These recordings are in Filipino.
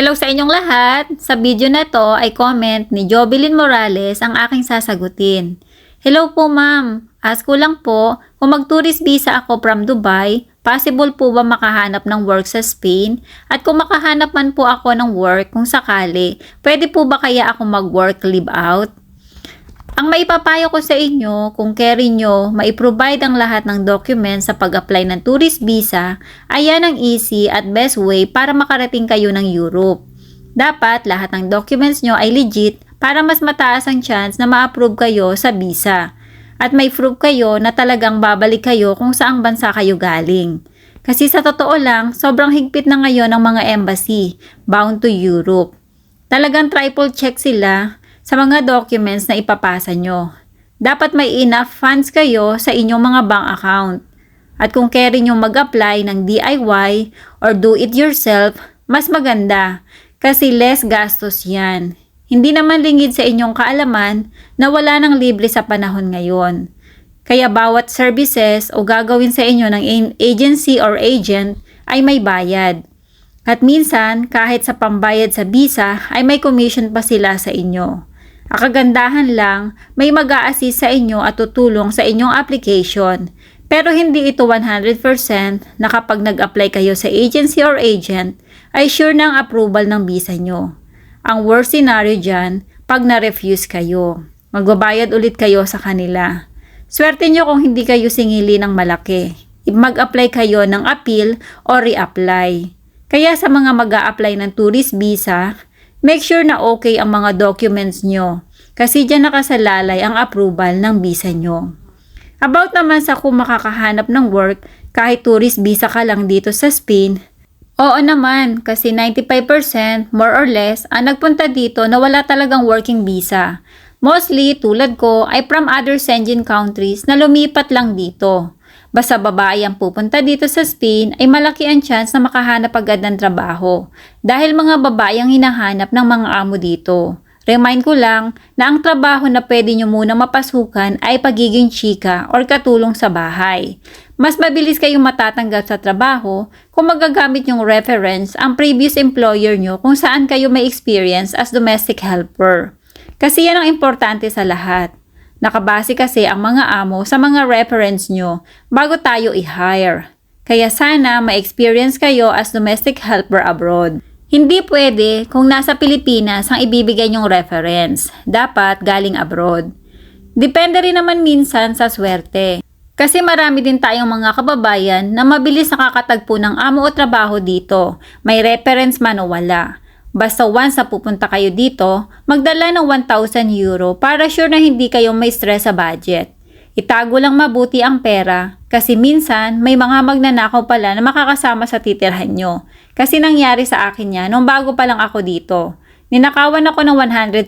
Hello sa inyong lahat! Sa video na to ay comment ni Jovelyn Morales ang aking sasagutin. Hello po ma'am! Ask ko lang po, kung mag-tourist visa ako from Dubai, possible po ba makahanap ng work sa Spain? At kung makahanap man po ako ng work kung sakali, pwede po ba kaya ako mag-work live out? Ang maipapayo ko sa inyo, kung carry nyo, maiprovide ang lahat ng documents sa pag-apply ng tourist visa, ay yan ang easy at best way para makarating kayo ng Europe. Dapat lahat ng documents nyo ay legit para mas mataas ang chance na ma-approve kayo sa visa. At may proof kayo na talagang babalik kayo kung saang bansa kayo galing. Kasi sa totoo lang, sobrang higpit na ngayon ng mga embassy bound to Europe. Talagang triple check sila sa mga documents na ipapasa nyo. Dapat may enough funds kayo sa inyong mga bank account. At kung carry nyo mag-apply ng DIY or do it yourself, mas maganda kasi less gastos yan. Hindi naman lingid sa inyong kaalaman na wala nang libre sa panahon ngayon. Kaya bawat services o gagawin sa inyo ng agency or agent ay may bayad. At minsan, kahit sa pambayad sa visa, ay may commission pa sila sa inyo. Ang kagandahan lang, may mag-a-assist sa inyo at tutulong sa inyong application. Pero hindi ito 100% na kapag nag-apply kayo sa agency or agent, ay sure na ang approval ng visa nyo. Ang worst scenario dyan, pag na-refuse kayo, magbabayad ulit kayo sa kanila. Swerte nyo kung hindi kayo singili ng malaki. Mag-apply kayo ng appeal o re-apply. Kaya sa mga mag-a-apply ng tourist visa, make sure na okay ang mga documents nyo kasi dyan nakasalalay ang approval ng visa nyo. About naman sa kung makakahanap ng work kahit tourist visa ka lang dito sa Spain, oo naman kasi 95% more or less ang nagpunta dito na wala talagang working visa. Mostly tulad ko ay from other Schengen countries na lumipat lang dito. Basta babae ang pupunta dito sa Spain ay malaki ang chance na makahanap agad ng trabaho dahil mga babae ang hinahanap ng mga amo dito. Remind ko lang na ang trabaho na pwede nyo muna mapasukan ay pagiging chika or katulong sa bahay. Mas mabilis kayong matatanggap sa trabaho kung magagamit yung reference ang previous employer nyo kung saan kayo may experience as domestic helper. Kasi yan ang importante sa lahat. Nakabase kasi ang mga amo sa mga reference nyo bago tayo i-hire. Kaya sana ma-experience kayo as domestic helper abroad. Hindi pwede kung nasa Pilipinas ang ibibigay nyong reference. Dapat galing abroad. Depende rin naman minsan sa swerte. Kasi marami din tayong mga kababayan na mabilis nakakatagpo ng amo o trabaho dito. May reference man o wala. Basta once na pupunta kayo dito, magdala ng 1,000 euro para sure na hindi kayo may stress sa budget. Itago lang mabuti ang pera kasi minsan may mga magnanakaw pala na makakasama sa titirhan nyo. Kasi nangyari sa akin yan nung bago pa lang ako dito. Ninakawan ako ng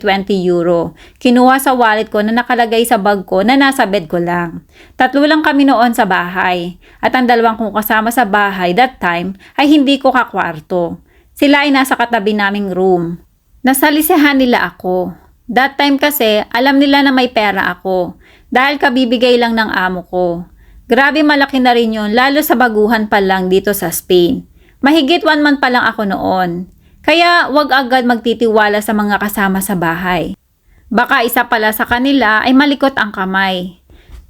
120 euro. Kinuha sa wallet ko na nakalagay sa bag ko na nasa bed ko lang. 3 lang kami noon sa bahay. At ang 2 kong kasama sa bahay that time ay hindi ko kakwarto. Sila ay nasa katabi naming room. Nasalisehan nila ako. That time kasi, alam nila na may pera ako. Dahil kabibigay lang ng amo ko. Grabe malaki na rin yun, lalo sa baguhan pa lang dito sa Spain. Mahigit 1 month pa lang ako noon. Kaya wag agad magtitiwala sa mga kasama sa bahay. Baka isa pala sa kanila ay malikot ang kamay.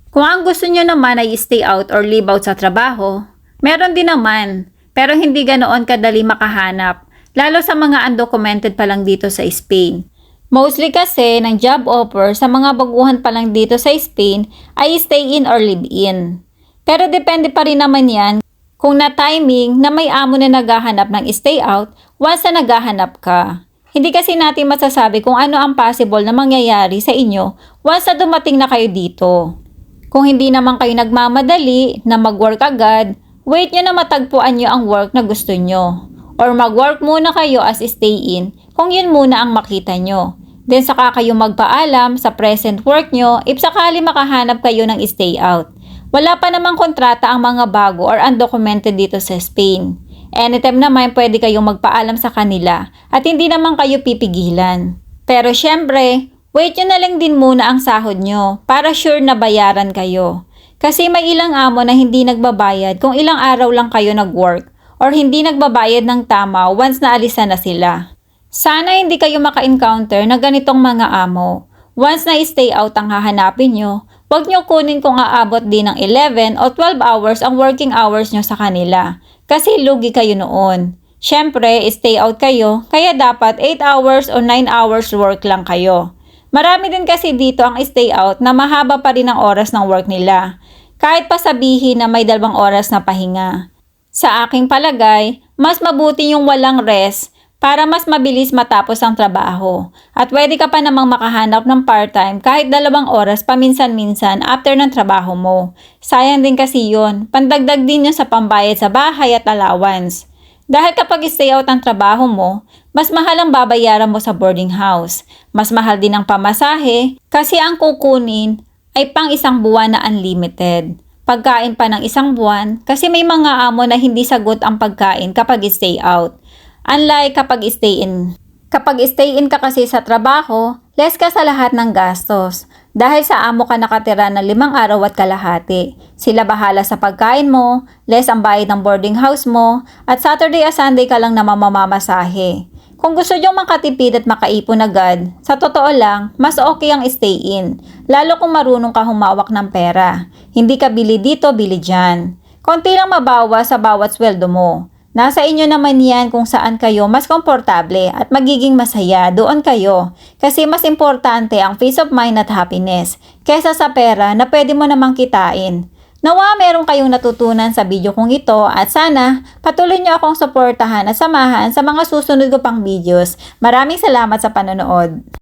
Kung ang gusto nyo naman ay stay out or live out sa trabaho, meron din naman. Pero hindi ganoon kadali makahanap, lalo sa mga undocumented pa lang dito sa Spain. Mostly kasi ng job offer sa mga baguhan pa lang dito sa Spain ay stay in or live in. Pero depende pa rin naman yan kung na timing na may amo na naghahanap ng stay out once na naghahanap ka. Hindi kasi natin masasabi kung ano ang possible na mangyayari sa inyo once na dumating na kayo dito. Kung hindi naman kayo nagmamadali na mag-work agad, wait nyo na matagpuan nyo ang work na gusto nyo. Or mag-work muna kayo as stay-in kung yun muna ang makita nyo. Then saka kayo magpaalam sa present work nyo if sakali makahanap kayo ng stay out. Wala pa namang kontrata ang mga bago or undocumented dito sa Spain. Anytime naman pwede kayong magpaalam sa kanila at hindi naman kayo pipigilan. Pero syempre, wait nyo na lang din muna ang sahod nyo para sure na bayaran kayo. Kasi may ilang amo na hindi nagbabayad kung ilang araw lang kayo nag-work or hindi nagbabayad ng tama once na alisan na sila. Sana hindi kayo maka-encounter na ganitong mga amo. Once na stay out ang hahanapin nyo, huwag nyo kunin kung aabot din ng 11 o 12 hours ang working hours nyo sa kanila. Kasi lugi kayo noon. Syempre, stay out kayo, kaya dapat 8 hours o 9 hours work lang kayo. Marami din kasi dito ang stay out na mahaba pa rin ang oras ng work nila. Kahit pa sabihin na may 2 oras na pahinga. Sa aking palagay, mas mabuti yung walang rest para mas mabilis matapos ang trabaho. At pwede ka pa namang makahanap ng part-time kahit 2 oras paminsan-minsan after ng trabaho mo. Sayang din kasi yun, pandagdag din yun sa pambayad sa bahay at allowance. Dahil kapag stay out ang trabaho mo, mas mahal ang babayaran mo sa boarding house. Mas mahal din ang pamasahe kasi ang kukunin ay pang 1 buwan na unlimited. Pagkain pa ng 1 buwan kasi may mga amo na hindi sagot ang pagkain kapag stay out. Unlike kapag stay in. Kapag stay in ka kasi sa trabaho, less ka sa lahat ng gastos. Dahil sa amo ka nakatira ng 5 araw at kalahati. Sila bahala sa pagkain mo, less ang bayad ng boarding house mo, at Saturday at Sunday ka lang na mamamasahe. Kung gusto nyo makatipid at makaipon agad, sa totoo lang, mas okay ang stay in. Lalo kung marunong ka humawak ng pera. Hindi ka bili dito, bili dyan. Konti lang mabawas sa bawat sweldo mo. Nasa inyo naman yan kung saan kayo mas komportable at magiging masaya, doon kayo. Kasi mas importante ang peace of mind at happiness kesa sa pera na pwede mo namang kitain. Nawa meron kayong natutunan sa video kong ito at sana patuloy nyo akong suportahan at samahan sa mga susunod ko pang videos. Maraming salamat sa panonood.